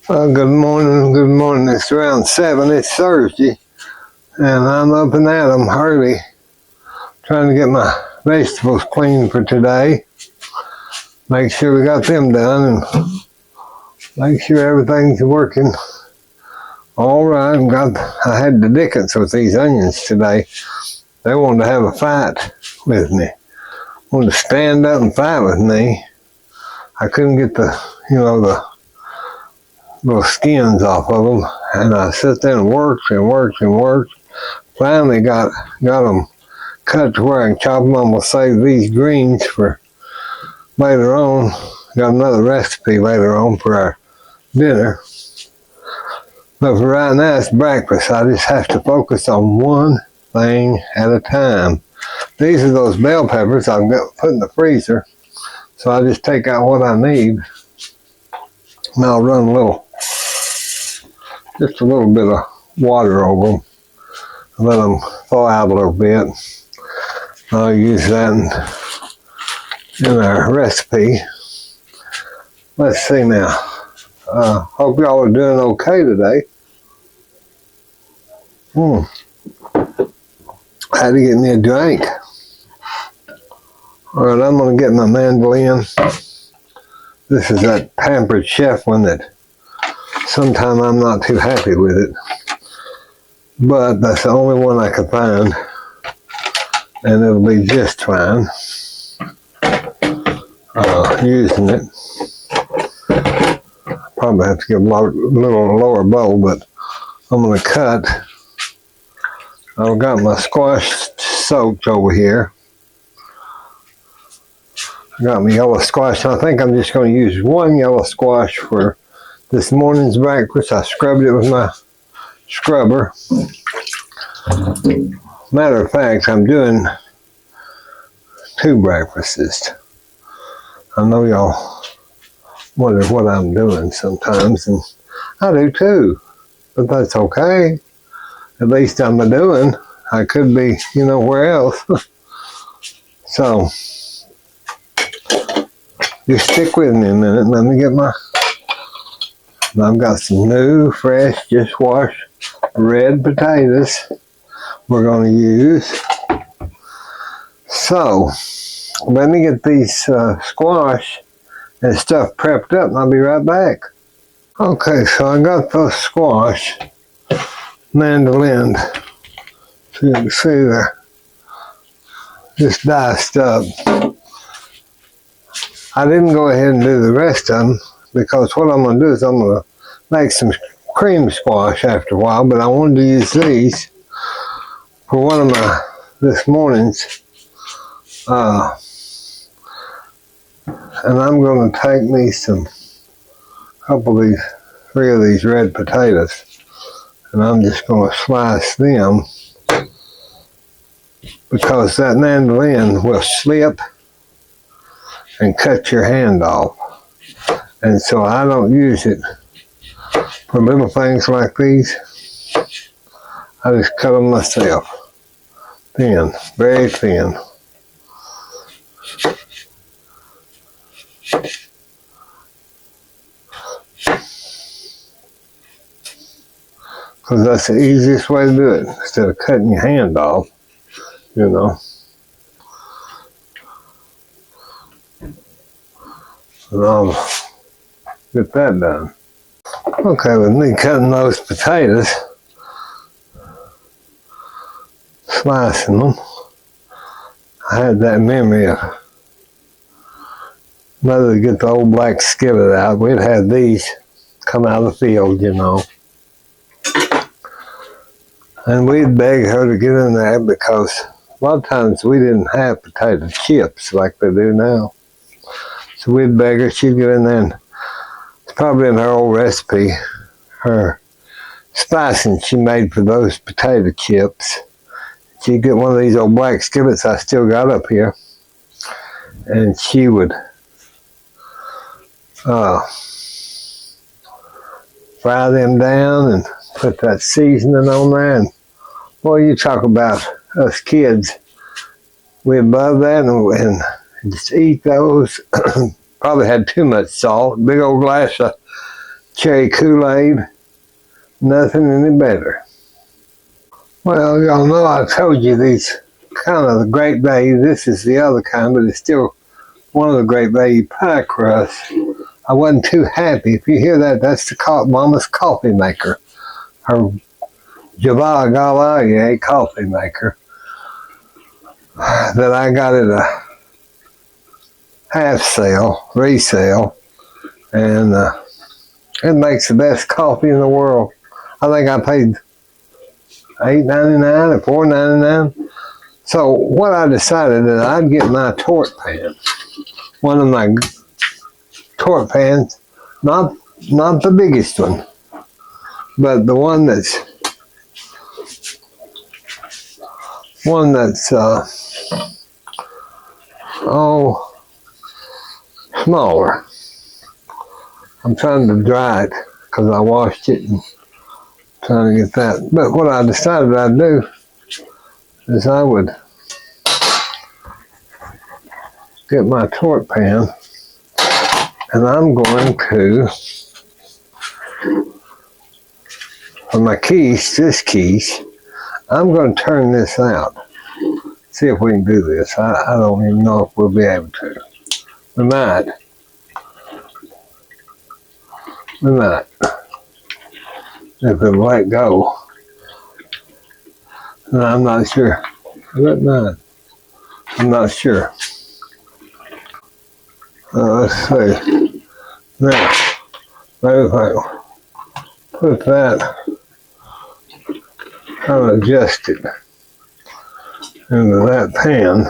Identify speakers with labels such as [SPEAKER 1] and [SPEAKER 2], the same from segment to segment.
[SPEAKER 1] Good morning, good morning. It's around 7, it's Thursday, and I'm up and at 'em early, trying to get my vegetables clean for today. Make sure we got them done, and make sure everything's working all right. I had the dickens with these onions today. They wanted to have a fight with me, wanted to stand up and fight with me. I couldn't get the little skins off of them, and I sat there and worked and worked and worked. Finally got them cut to where I can chop them. I'm going to save these greens for later on. Got another recipe later on for our dinner. But for right now, it's breakfast. I just have to focus on one thing at a time. These are those bell peppers I've got put in the freezer. So I just take out what I need. And I'll run just a little bit of water over them. And let them thaw out a little bit. I'll use that in our recipe. Let's see now. Hope y'all are doing okay today. Had to get me a drink. Alright, I'm going to get my mandolin. This is that Pampered Chef one that sometimes I'm not too happy with it. But that's the only one I could find. And it'll be just fine. Using it. Probably have to get a little lower bowl, but I'm going to cut. I've got my squash soaked over here. I got my yellow squash. I think I'm just going to use one yellow squash for this morning's breakfast. I scrubbed it with my scrubber. Matter of fact, I'm doing 2 breakfasts. I know y'all wonder what I'm doing sometimes, and I do too, but that's okay. At least I'm doing. I could be, where else. So, just stick with me a minute. Let me get I've got some new, fresh, just washed red potatoes we're going to use. So, let me get these squash and stuff prepped up, and I'll be right back. Okay, so I got those squash mandolin. So you can see they're just diced up. I didn't go ahead and do the rest of them because what I'm going to do is I'm going to make some cream squash after a while, but I wanted to use these for one of this morning's. And I'm going to take me three of these red potatoes, and I'm just going to slice them because that mandolin will slip and cut your hand off. And so I don't use it for little things like these. I just cut them myself. Thin, very thin. Because that's the easiest way to do it, instead of cutting your hand off, And I'll get that done. Okay, with me cutting those potatoes, slicing them, I had that memory of Mother to get the old black skillet out. We'd had these come out of the field, And we'd beg her to get in there because a lot of times we didn't have potato chips like they do now. So we'd beg her, she'd get in there, and it's probably in her old recipe, her spicing she made for those potato chips. She'd get one of these old black skillets I still got up here, and she would fry them down and put that seasoning on there. And boy, you talk about us kids, we love that and just eat those. Probably had too much salt. Big old glass of cherry Kool-Aid, nothing any better. Well, y'all know I told you these kind of the great value. This is the other kind, but it's still one of the great value pie crusts. I wasn't too happy. If you hear that, that's the Mama's coffee maker. Her Java Galaye coffee maker that I got at a half sale, resale, and it makes the best coffee in the world. I think I paid $8.99 or $4.99. So what I decided that I'd get my Torte pan, one of my Torte pans, not the biggest one, but the one that's smaller. I'm trying to dry it because I washed it and trying to get that. But what I decided I'd do is I would get my Torte pan and I'm going to, for my quiche, this quiche, I'm going to turn this out. See if we can do this. I don't even know if we'll be able to. We might. If it'll let go. No, I'm not sure. I'm not sure. Let's see. Now, maybe if I put that, I'll adjust it into that pan.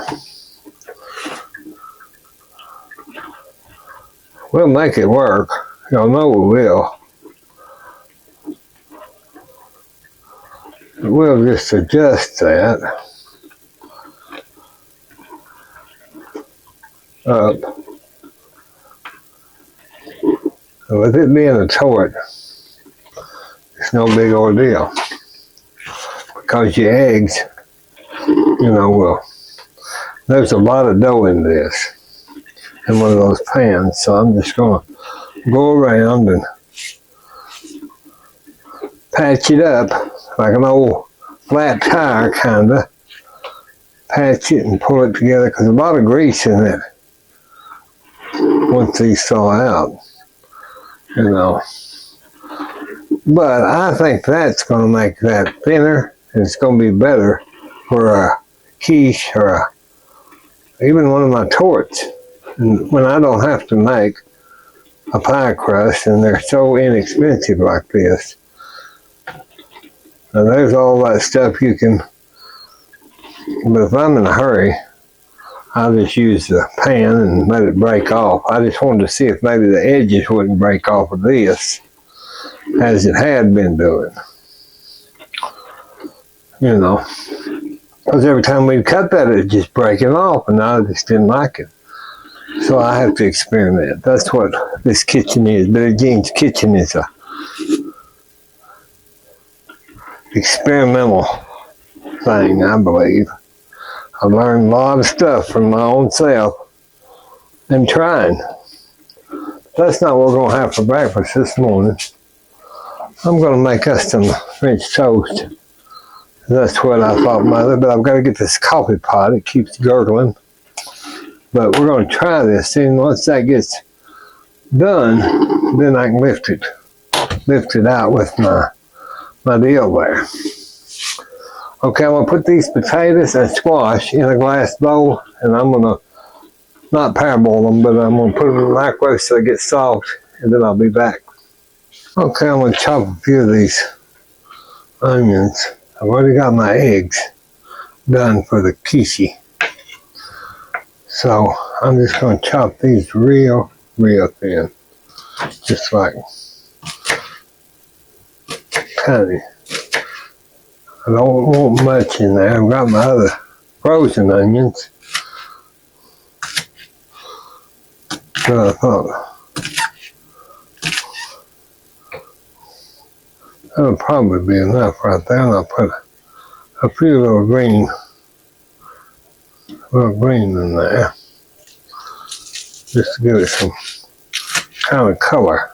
[SPEAKER 1] We'll make it work. Y'all know we will. We'll just adjust that up. With it being a Torte, it's no big ordeal. Because your eggs, there's a lot of dough in this, in one of those pans. So I'm just going to go around and patch it up like an old flat tire, kind of. Patch it and pull it together because there's a lot of grease in it once these thaw out, But I think that's going to make that thinner, and it's going to be better for a quiche or even one of my tortes. And when I don't have to make a pie crust, and they're so inexpensive like this. Now there's all that stuff you can, but if I'm in a hurry, I'll just use the pan and let it break off. I just wanted to see if maybe the edges wouldn't break off of this, as it had been doing. Because every time we'd cut that, it'd just break it off, and I just didn't like it. So I have to experiment. That's what this kitchen is. Billy Jean's kitchen is a experimental thing, I believe. I've learned a lot of stuff from my own self and trying. That's not what we're going to have for breakfast this morning. I'm going to make us some French toast. That's what I thought, Mother, but I've got to get this coffee pot. It keeps gurgling. But we're going to try this, and once that gets done, then I can lift it out with my deal there. Okay, I'm going to put these potatoes and squash in a glass bowl, and I'm going to not parboil them, but I'm going to put them in the microwave so they get soft, and then I'll be back. Okay, I'm going to chop a few of these onions. I've already got my eggs done for the quiche. So I'm just going to chop these real thin. Just like tiny. I don't want much in there. I've got my other frozen onions. So I thought that'll probably be enough right there. And I'll put a few little green in there. Just to give it some kind of color.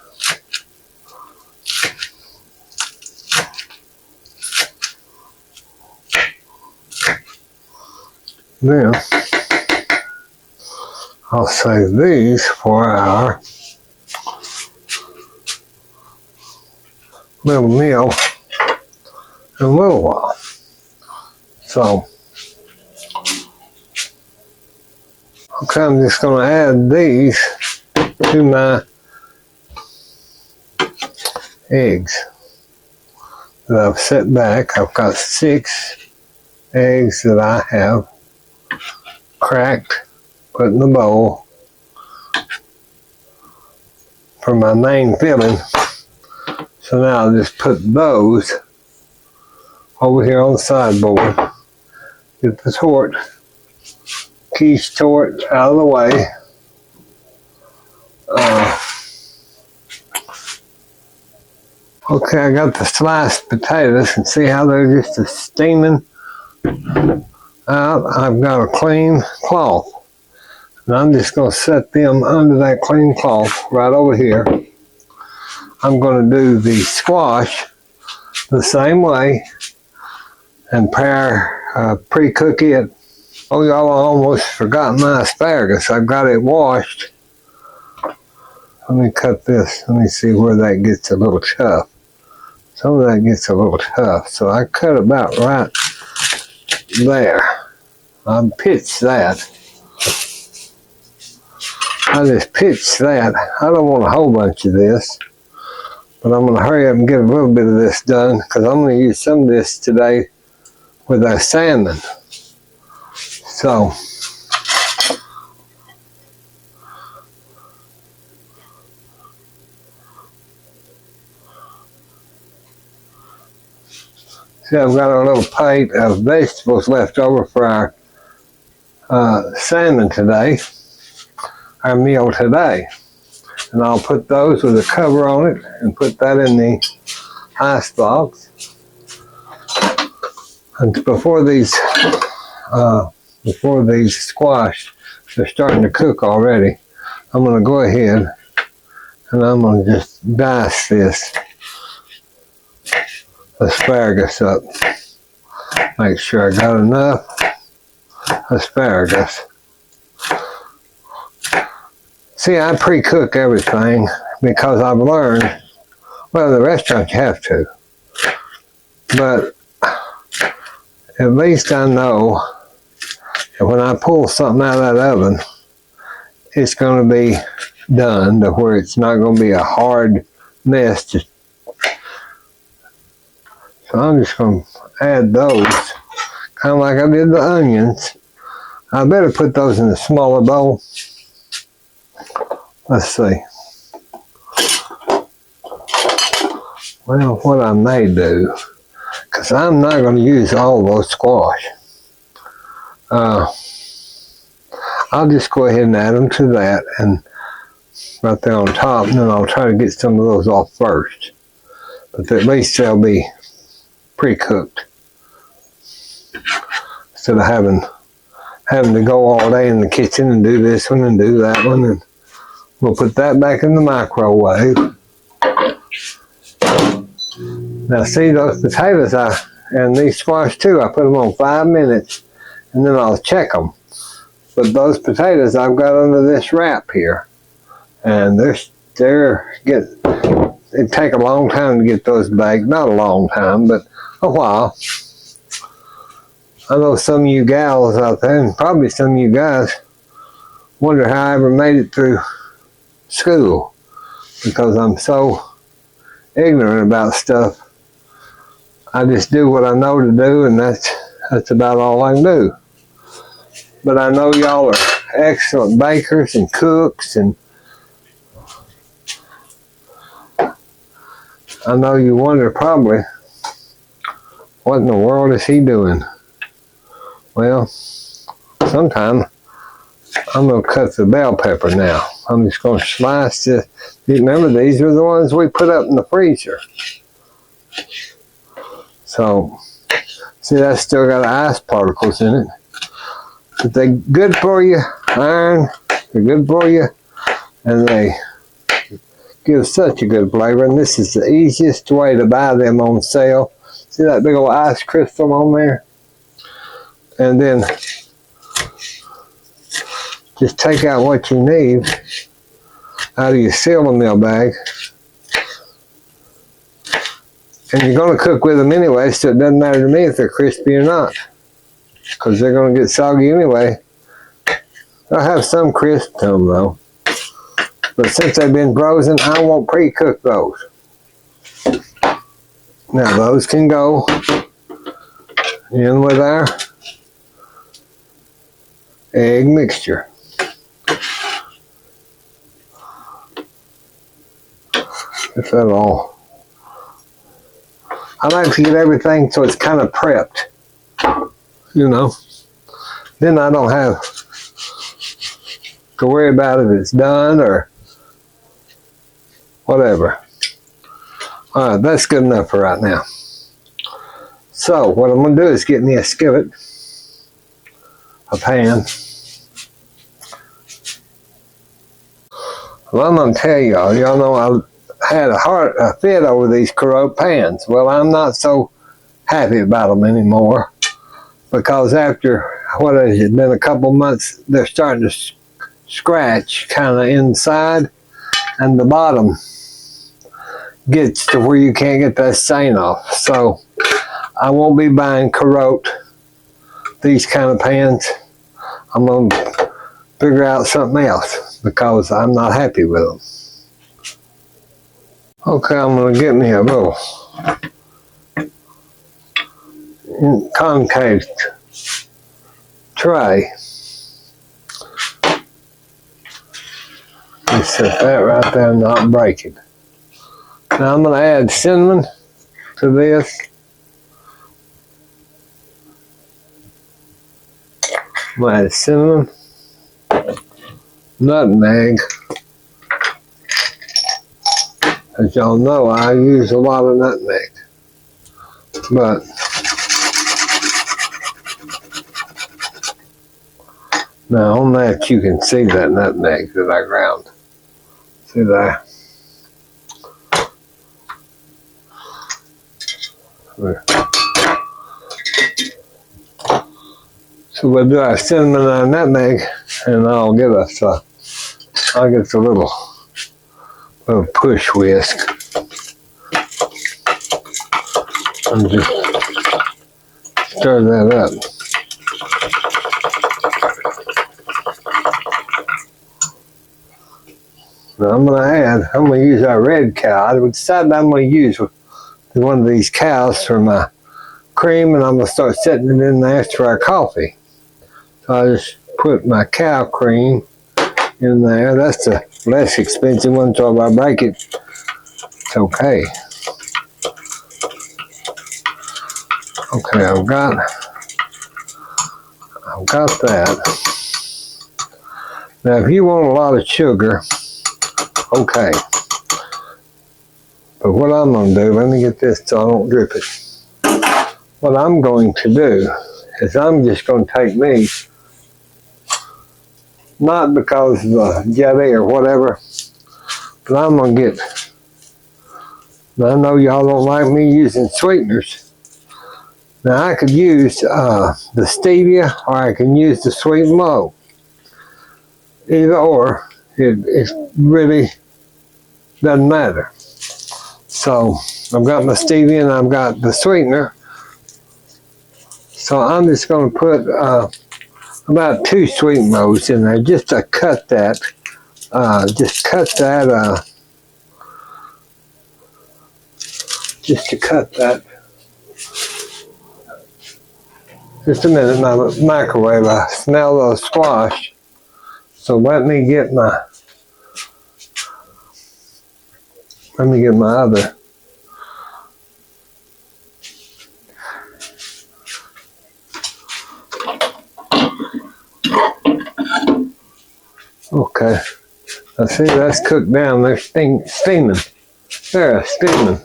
[SPEAKER 1] Then I'll save these for our little meal in a little while. So, okay, I'm just going to add these to my eggs that I've set back. I've got 6 eggs that I have cracked, put in the bowl for my main filling. So now I'll just put those over here on the sideboard. Get the Torte, quiche Torte out of the way. Okay, I got the sliced potatoes, and see how they're just steaming out. I've got a clean cloth, and I'm just going to set them under that clean cloth right over here. I'm going to do the squash the same way and pre-cook it. Oh, y'all, I almost forgot my asparagus. I've got it washed. Let me cut this. Let me see where that gets a little tough. Some of that gets a little tough, so I cut about right there. I pitched that. I just pitched that. I don't want a whole bunch of this, but I'm going to hurry up and get a little bit of this done, because I'm going to use some of this today with our salmon. So, see, I've got a little plate of vegetables left over for our salmon today, our meal today. And I'll put those with a cover on it and put that in the ice box. And before these squash, they're starting to cook already, I'm going to go ahead and I'm going to just dice this asparagus up. Make sure I got enough asparagus. See, I pre-cook everything because I've learned, well, the restaurant you have to, but at least I know that when I pull something out of that oven, it's going to be done to where it's not going to be a hard mess. So I'm just going to add those, kind of like I did the onions. I better put those in a smaller bowl. Let's see. Well, what I may do, because I'm not going to use all those squash. I'll just go ahead and add them to that, and right there on top, and then I'll try to get some of those off first. But at least they'll be pre-cooked, instead of having to go all day in the kitchen and do this one and do that one. And we'll put that back in the microwave. Now see, those potatoes and these squash too, I put them on 5 minutes, and then I'll check them. But those potatoes I've got under this wrap here, and it'd take a long time to get those baked. Not a long time, but a while. I know some of you gals out there, and probably some of you guys, wonder how I ever made it through school, because I'm so ignorant about stuff. I just do what I know to do, and that's about all I can do. But I know y'all are excellent bakers and cooks, and I know you wonder probably, what in the world is he doing? Well, sometime I'm going to cut the bell pepper now. I'm just going to slice this. Remember, these are the ones we put up in the freezer. So, see, that's still got ice particles in it. But they're good for you, iron. They're good for you, and they give such a good flavor. And this is the easiest way to buy them on sale. See that big old ice crystal on there? And then just take out what you need out of your sealing meal bag. And you're going to cook with them anyway, so it doesn't matter to me if they're crispy or not, because they're going to get soggy anyway. They'll have some crisp to them though. But since they've been frozen, I won't pre-cook those. Now those can go in with our egg mixture. If at all. I like to get everything so it's kind of prepped. You know. Then I don't have to worry about if it's done or whatever. Alright, that's good enough for right now. So, what I'm going to do is get me a skillet, a pan. Well, I'm going to tell y'all know I had a fit over these Corot pans. Well, I'm not so happy about them anymore, because after, what has it been, a couple months, they're starting to scratch kind of inside, and the bottom gets to where you can't get that stain off. So I won't be buying Corot, these kind of pans. I'm going to figure out something else because I'm not happy with them. Okay, I'm going to get me a little concave tray. Just set that right there and not break it. Now I'm going to add cinnamon to this. I'm going to add cinnamon, nutmeg. As y'all know, I use a lot of nutmeg. But now on that you can see that nutmeg that I ground. See there? So we'll do our cinnamon and nutmeg, and I'll get us a little push whisk and just stir that up. Now I'm going to use our red cow. I decided I'm going to use one of these cows for my cream, and I'm going to start setting it in there for our coffee. So I just put my cow cream in there. That's the less expensive one, so if I break it, it's okay. Okay, I've got that. Now if you want a lot of sugar, okay. But what I'm going to do, let me get this so I don't drip it. What I'm going to do is I'm just going to take me, not because of the jelly or whatever, but I'm going to get, I know y'all don't like me using sweeteners. Now I could use the stevia, or I can use the sweet malt. Either or, it really doesn't matter. So I've got my stevia and I've got the sweetener. So I'm just going to put about 2 sweet modes in there just to cut that. Just to cut that. Just a minute, my microwave. I smell the squash. So let me get my other. Okay. I see that's cooked down. They're steaming. They're steaming.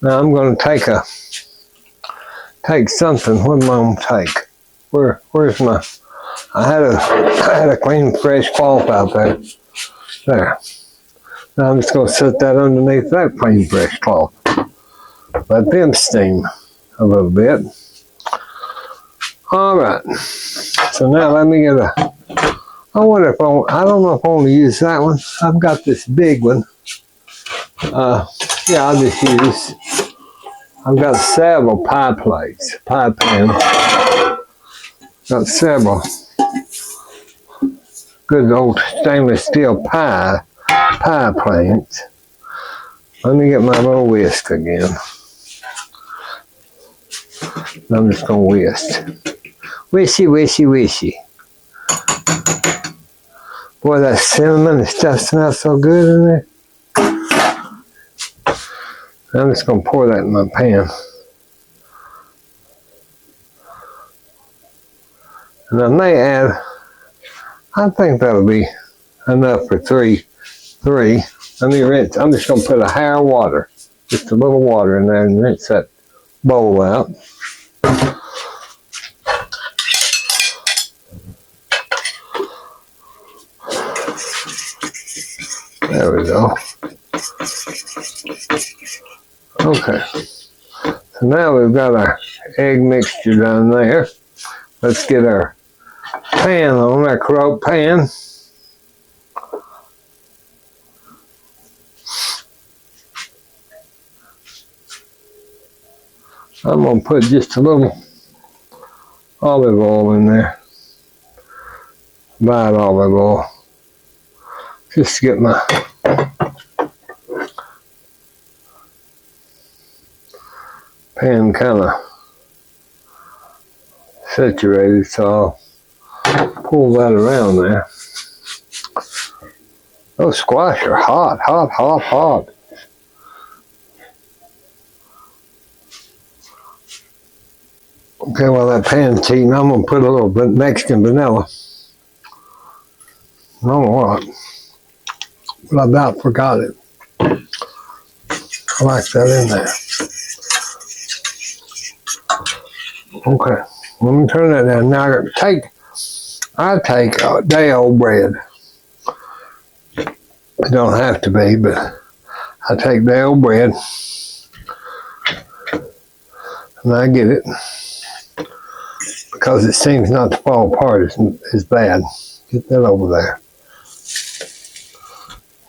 [SPEAKER 1] Now I'm going to take something. What am I going to take? Where's my? I had a clean fresh cloth out there. There. Now I'm just going to set that underneath that clean fresh cloth. Let them steam a little bit. All right. So now let me get a I wonder if I don't know if I want to use that one. I've got this big one. Yeah, I'll just use. I've got several pie plates, pie pans. Got several good old stainless steel pie plates. Let me get my little whisk again. I'm just gonna whisk. Wishy, wishy, wishy. Boy, that cinnamon and stuff smells so good in there. I'm just gonna pour that in my pan. And I may add, I think that'll be enough for three. Let me rinse. I'm just gonna put a hair of water, just a little water in there, and rinse that bowl out. There we go. Okay. So now we've got our egg mixture done there. Let's get our pan on, our crock pan. I'm going to put just a little olive oil in there. Light olive oil. Just to get my pan kind of saturated, so I'll pull that around there. Those squash are hot, hot, hot, hot. Okay, while that pan's heating, I'm going to put a little bit Mexican vanilla. I don't know what, but I about forgot it. I like that in there. Okay, let me turn that down. Now I take day-old bread. It don't have to be, but I take day-old bread and I get it because it seems not to fall apart as bad. Get that over there.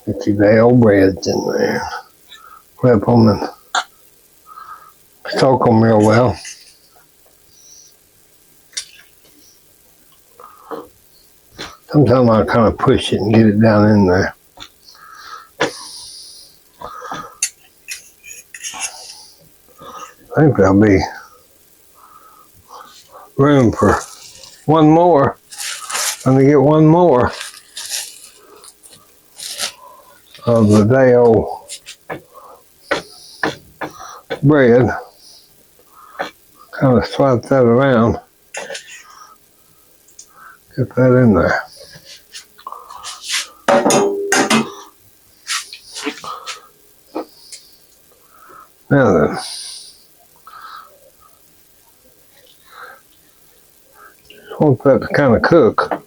[SPEAKER 1] Get your day-old breads in there. Flip them and soak them real well. Sometimes I kind of push it and get it down in there. I think there'll be room for one more. Let me get one more of the day-old bread. Kind of swap that around. Get that in there. Now then, want that to kind of cook.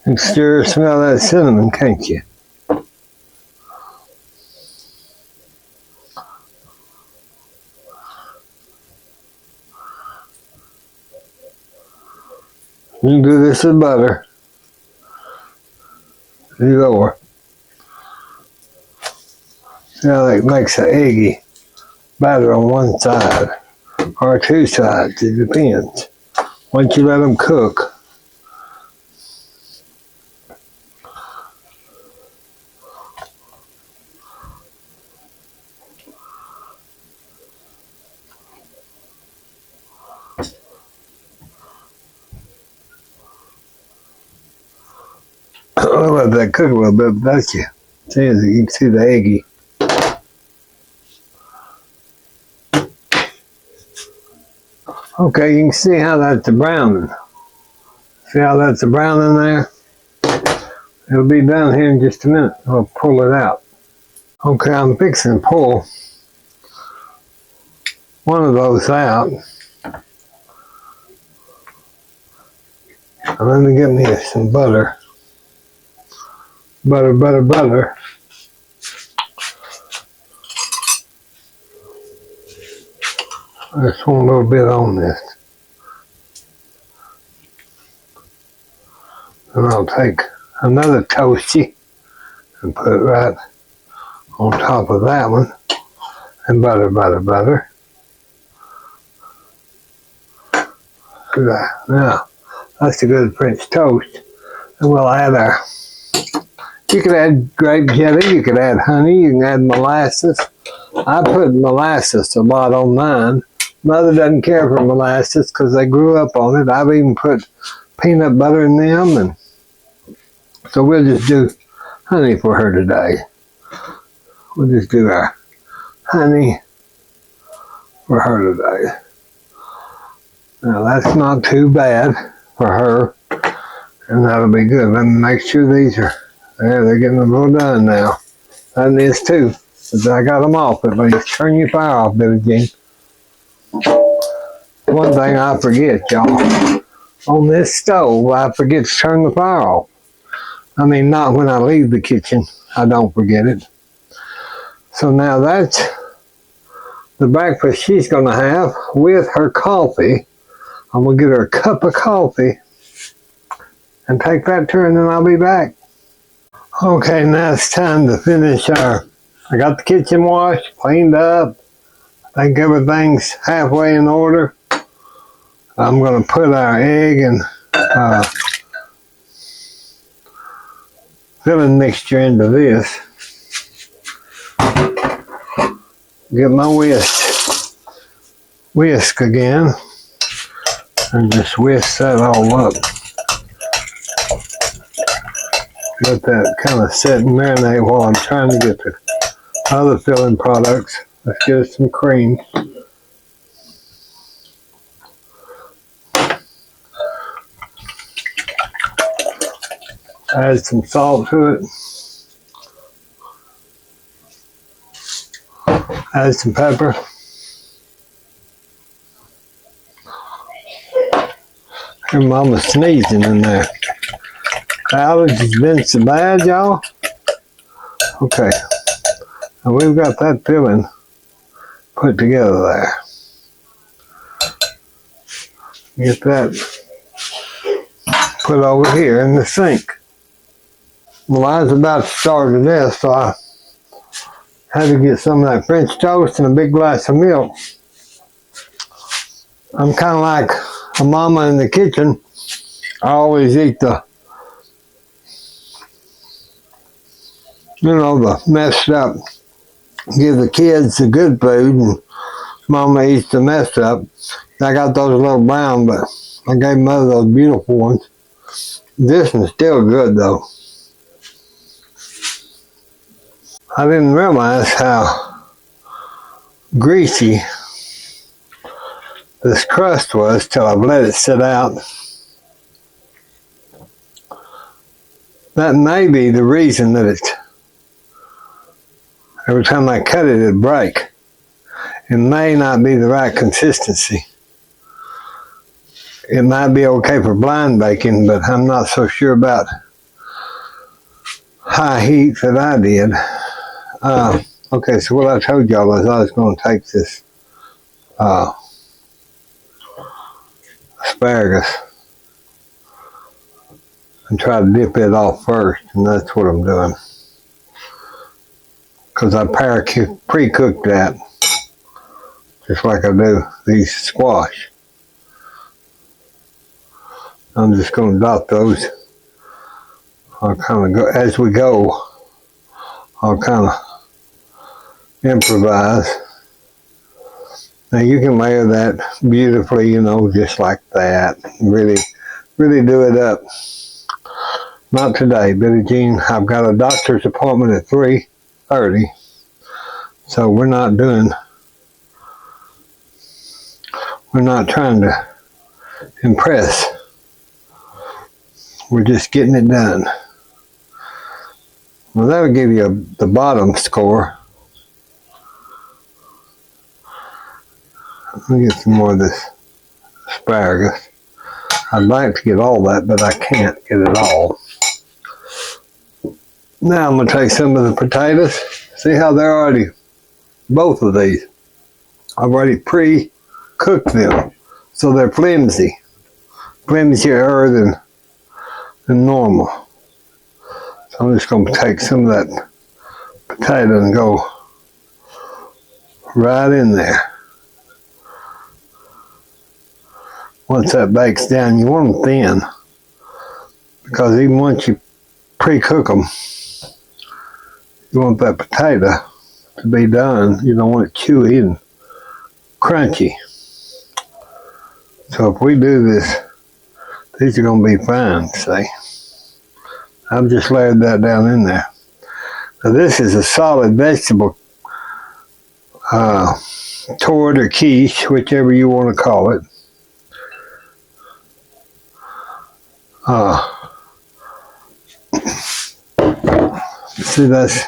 [SPEAKER 1] You can smell that cinnamon, can't you? You can do this with butter. Either or. See how that makes an eggy batter on one side or two sides, it depends. Once you let them cook, I'll let that cook a little bit, but that's you. See, you can see the eggy. Okay, you can see how that's a browning. See how that's a browning there? It'll be done here in just a minute. I'll pull it out. Okay, I'm fixing to pull one of those out. And let me get me some butter. Butter, butter, butter. I just want a little bit on this. And I'll take another toasty and put it right on top of that one. And butter, butter, butter. Now, that's a good French toast. And we'll add our, you could add grape jelly, you could add honey, you can add molasses. I put molasses a lot on mine. Mother doesn't care for molasses because they grew up on it. I've even put peanut butter in them, and so we'll just do honey for her today. We'll just do our honey for her today. Now that's not too bad for her, and that'll be good. Let me make sure these are there. They're getting a little done now. And this too. But I got them off at least. Turn your fire off, Billie Jean. One thing I forget, y'all. On this stove, I forget to turn the fire off. I mean, not when I leave the kitchen. I don't forget it. So now that's the breakfast she's going to have with her coffee. I'm going to get her a cup of coffee and take that to her, and then I'll be back. Okay, now it's time to finish I got the kitchen washed, cleaned up. I think everything's halfway in order. I'm going to put our egg and filling mixture into this. Get my whisk again, and just whisk that all up. Let that kind of set and marinate while I'm trying to get the other filling products. Let's get us some cream. Add some salt to it. Add some pepper. Her mama's sneezing in there. The allergies been so bad, y'all. Okay. Now we've got that filling put together there. Get that put over here in the sink. Well, I was about to start with this, so I had to get some of that French toast and a big glass of milk. I'm kind of like a mama in the kitchen. I always eat the messed up. Give the kids the good food, and mama eats the messed up. I got those little brown, but I gave mother those beautiful ones. This one's still good though. I didn't realize how greasy this crust was till I've let it sit out. That may be the reason that every time I cut it, it'd break. It may not be the right consistency. It might be okay for blind baking, but I'm not so sure about high heat that I did. Okay, so what I told y'all was I was going to take this asparagus and try to dip it off first, and that's what I'm doing. Because I pre-cooked that, just like I do these squash. I'm just going to dot those. I'll kind of go, as we go, I'll kind of improvise. Now you can layer that beautifully, just like that. Really, really do it up. Not today, Billie Jean. I've got a doctor's appointment at 3:30. So we're not trying to impress. We're just getting it done. Well, that'll give you the bottom score. Let me get some more of this asparagus. I'd like to get all that, but I can't get it all. Now I'm going to take some of the potatoes. See how they're already, both of these, I've already pre-cooked them. So they're flimsier than than normal. So I'm just going to take some of that potato and go right in there. Once that bakes down, you want them thin, because even once you pre-cook them, you want that potato to be done. You don't want it chewy and crunchy. So if we do this, these are going to be fine, see. I've just layered that down in there. Now this is a solid vegetable Torte or quiche, whichever you want to call it. See, that's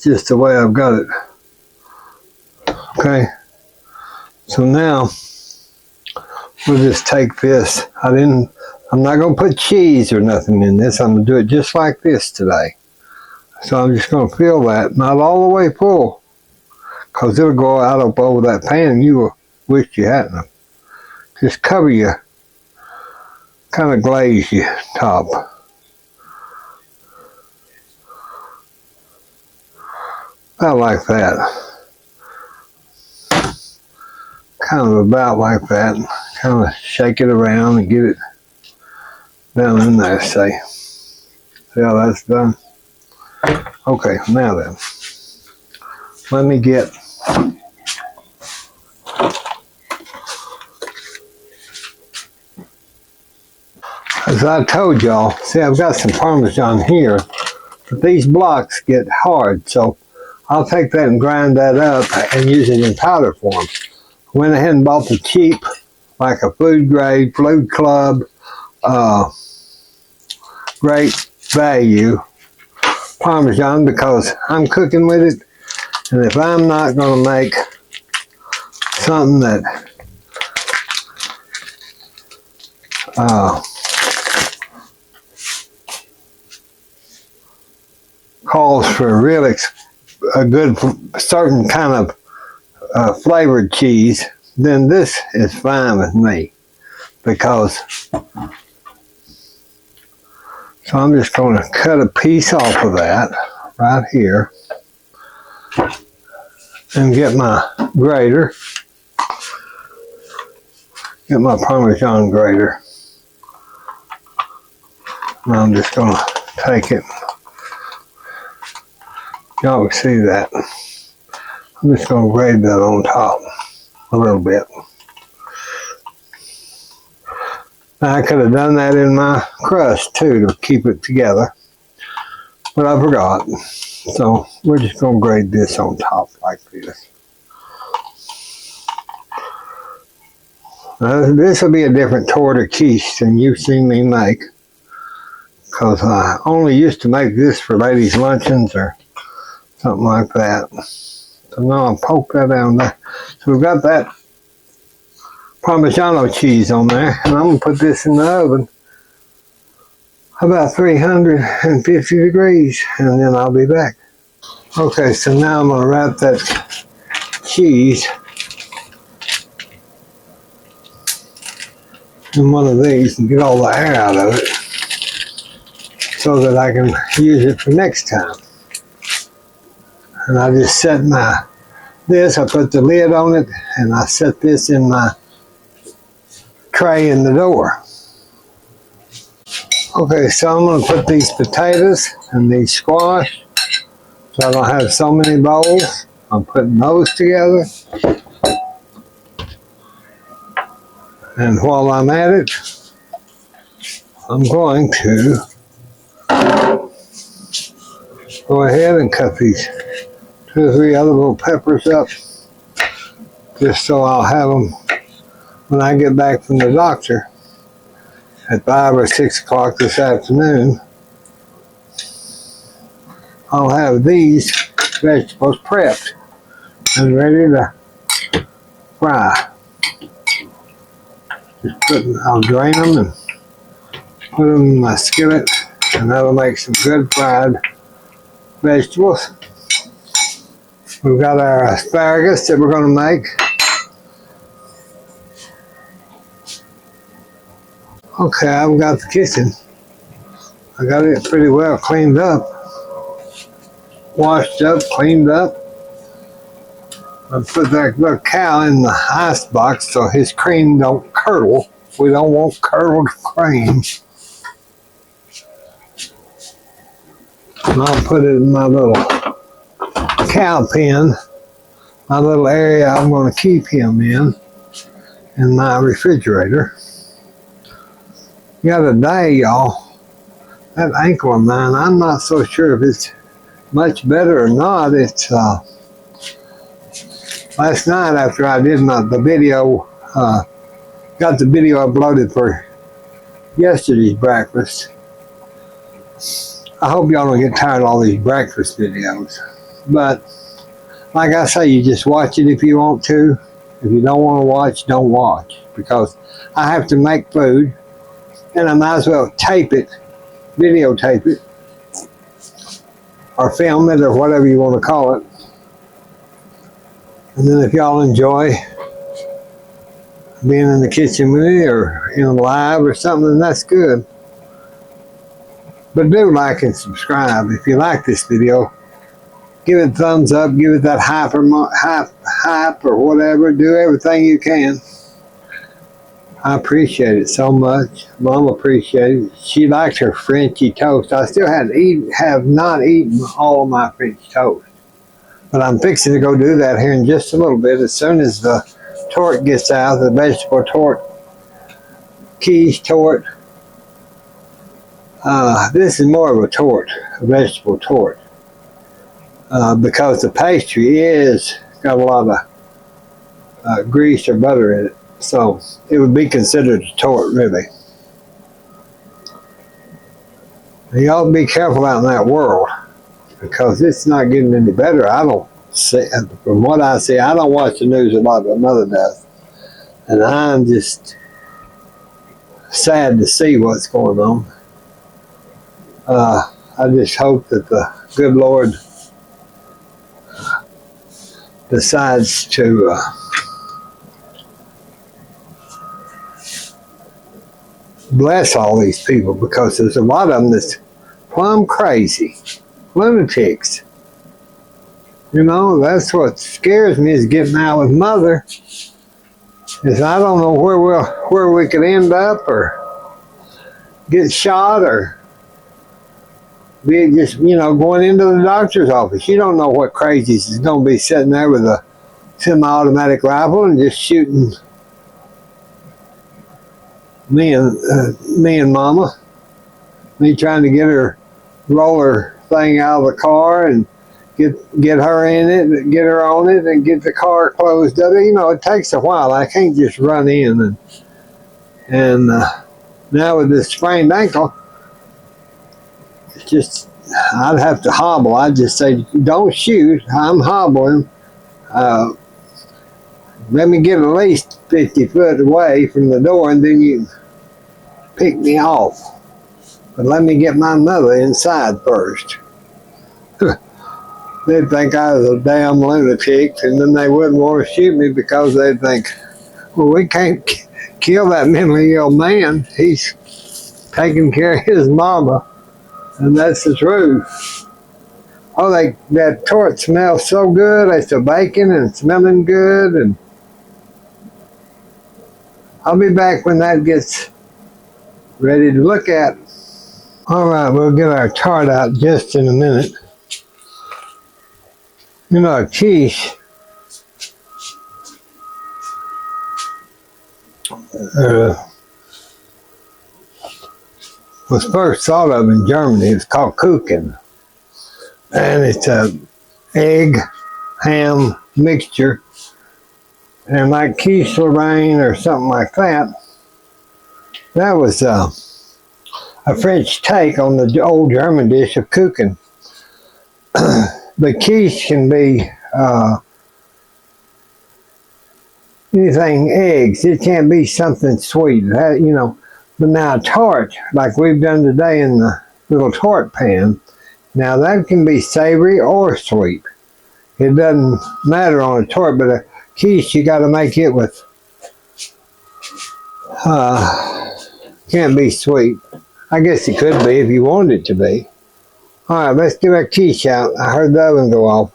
[SPEAKER 1] just the way I've got it. Okay, so now we'll just take this. I'm not going to put cheese or nothing in this. I'm going to do it just like this today. So I'm just going to fill that, not all the way full, because it'll go out up over that pan and you will wish you hadn't. Just cover your, kind of glaze your top. About like that. Kind of about like that. Kind of shake it around and get it down in there, say. See how that's done? Okay, now then. Let me get as I told y'all, see, I've got some Parmesan here, but these blocks get hard, so I'll take that and grind that up and use it in powder form. Went ahead and bought the cheap, like a food grade, Food Club, great value Parmesan, because I'm cooking with it, and if I'm not going to make something that calls for a good certain kind of flavored cheese, then this is fine with me, because so I'm just going to cut a piece off of that right here and get my grater, get my Parmesan grater, and I'm just going to take it. Y'all can see that. I'm just going to grate that on top a little bit. Now, I could have done that in my crust too to keep it together, but I forgot. So we're just going to grate this on top like this. Now, this will be a different Torte or quiche than you've seen me make, because I only used to make this for ladies' luncheons or something like that. So now I'll poke that down there. So we've got that Parmigiano cheese on there, and I'm going to put this in the oven about 350 degrees, and then I'll be back. Okay, so now I'm going to wrap that cheese in one of these and get all the air out of it so that I can use it for next time. And I just set I put the lid on it, and I set this in my tray in the door. Okay, so I'm going to put these potatoes and these squash, so I don't have so many bowls. I'm putting those together. And while I'm at it, I'm going to go ahead and cut these 2 or 3 other little peppers up, just so I'll have them when I get back from the doctor at 5 or 6 o'clock this afternoon. I'll have these vegetables prepped and ready to fry. I'll drain them and put them in my skillet, and that'll make some good fried vegetables. We've got our asparagus that we're going to make. Okay, I've got the kitchen I got it pretty well cleaned up, washed up, cleaned up. I put that little cow in the ice box so his cream don't curdle. We don't want curdled cream. And I'll put it in my little cow pen, my little area I'm going to keep him in my refrigerator. The other day, y'all, that ankle of mine, I'm not so sure if it's much better or not. It's last night after I did the video, got the video uploaded for yesterday's breakfast. I hope y'all don't get tired of all these breakfast videos. But like I say, you just watch it if you want to. If you don't want to watch, don't watch. Because I have to make food, and I might as well tape it, videotape it, or film it, or whatever you want to call it. And then if y'all enjoy being in the kitchen with me or in live or something, that's good. But do like and subscribe. If you like this video, give it a thumbs up, give it that hype or whatever. Do everything you can. I appreciate it so much. Mom appreciated it. She liked her Frenchy toast. I still have not eaten all of my French toast. But I'm fixing to go do that here in just a little bit. As soon as the Torte gets out, the vegetable Torte, quiche Torte. This is more of a Torte, a vegetable Torte. Because the pastry is got a lot of grease or butter in it. So it would be considered a Torte, really. Y'all be careful out in that world, because it's not getting any better. I don't see, from what I see, I don't watch the news a lot, but Mother does. And I'm just sad to see what's going on. I just hope that the good Lord decides to bless all these people, because there's a lot of them that's plumb crazy, lunatics. You know, that's what scares me, is getting out with Mother. Is I don't know where we could end up, or get shot, or be just, going into the doctor's office. You don't know what crazies is going to be sitting there with a semi-automatic rifle and just shooting me and Mama. Me trying to get her roller thing out of the car and get her in it, get her on it, and get the car closed up. It takes a while. I can't just run in and now with this sprained ankle, it's just, I'd have to hobble. I'd just say, don't shoot. I'm hobbling. Let me get at least 50 foot away from the door, and then you pick me off. But let me get my mother inside first. They'd think I was a damn lunatic, and then they wouldn't want to shoot me, because they'd think, well, we can't kill that mentally ill man. He's taking care of his mama. And that's the truth. Oh, that Torte smells so good. It's a bacon and smelling good. And I'll be back when that gets ready to look at. All right, we'll get our Tart out just in a minute. A quiche was first thought of in Germany. It's called Kuchen, and it's a egg ham mixture, and like quiche Lorraine or something like that. That was a French take on the old German dish of Kuchen. The quiche can be anything eggs. It can't be something sweet. But now Tart, like we've done today in the little Tart pan, now that can be savory or sweet. It doesn't matter on a Tart, but a quiche, you got to make it with, can't be sweet. I guess it could be if you wanted it to be. Alright, let's get our quiche out. I heard the oven go off.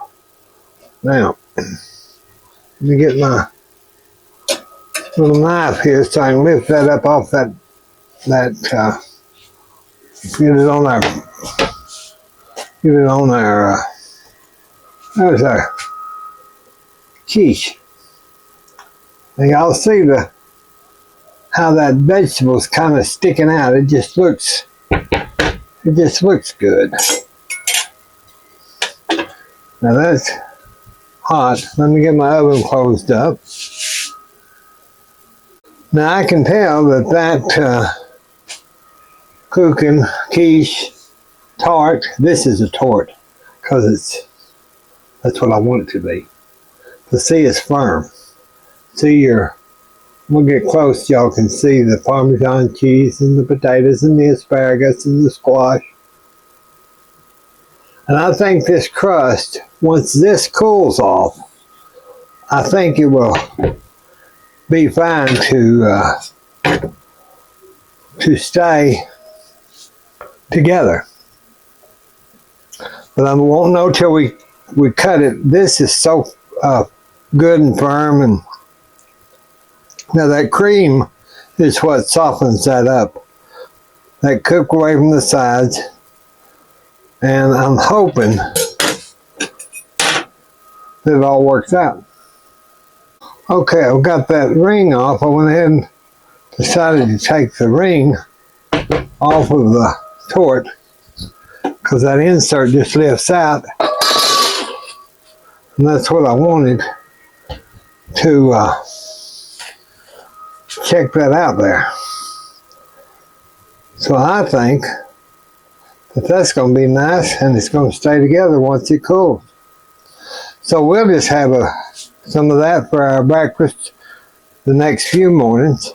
[SPEAKER 1] Now, let me get my little knife here so I can lift that up off that get it on our, there's our quiche. And y'all see how that vegetable's kind of sticking out. It just looks good. Now that's hot. Let me get my oven closed up. Now I can tell that cooking quiche tart, this is a tart, because that's what I want it to be. The see, it's firm. See we'll get close, y'all can see the Parmesan cheese and the potatoes and the asparagus and the squash. And I think this crust, once this cools off, I think it will be fine to stay together. But I won't know till we cut it. This is so good and firm, and now that cream is what softens that up. That cook away from the sides, and I'm hoping that it all works out. Okay, I've got that ring off. I went ahead and decided to take the ring off of the tort because that insert just lifts out, and that's what I wanted to check that out there. So I think that that's going to be nice, and it's going to stay together once it cools. So we'll just have some of that for our breakfast the next few mornings,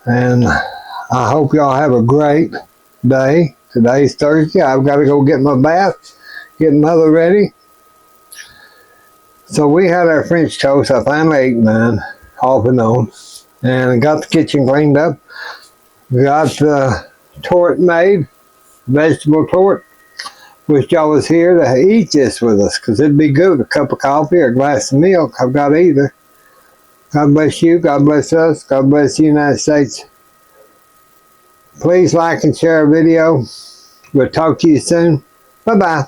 [SPEAKER 1] and I hope y'all have a great day. Today's Thursday. I've got to go get my bath, get Mother ready. So we had our French toast. I finally ate mine off and on, and got the kitchen cleaned up. Got the tort made, vegetable tort. Wish y'all was here to eat this with us, because it'd be good. A cup of coffee or a glass of milk. I've got either. God bless you. God bless us. God bless the United States. Please like and share our video. We'll talk to you soon. Bye-bye.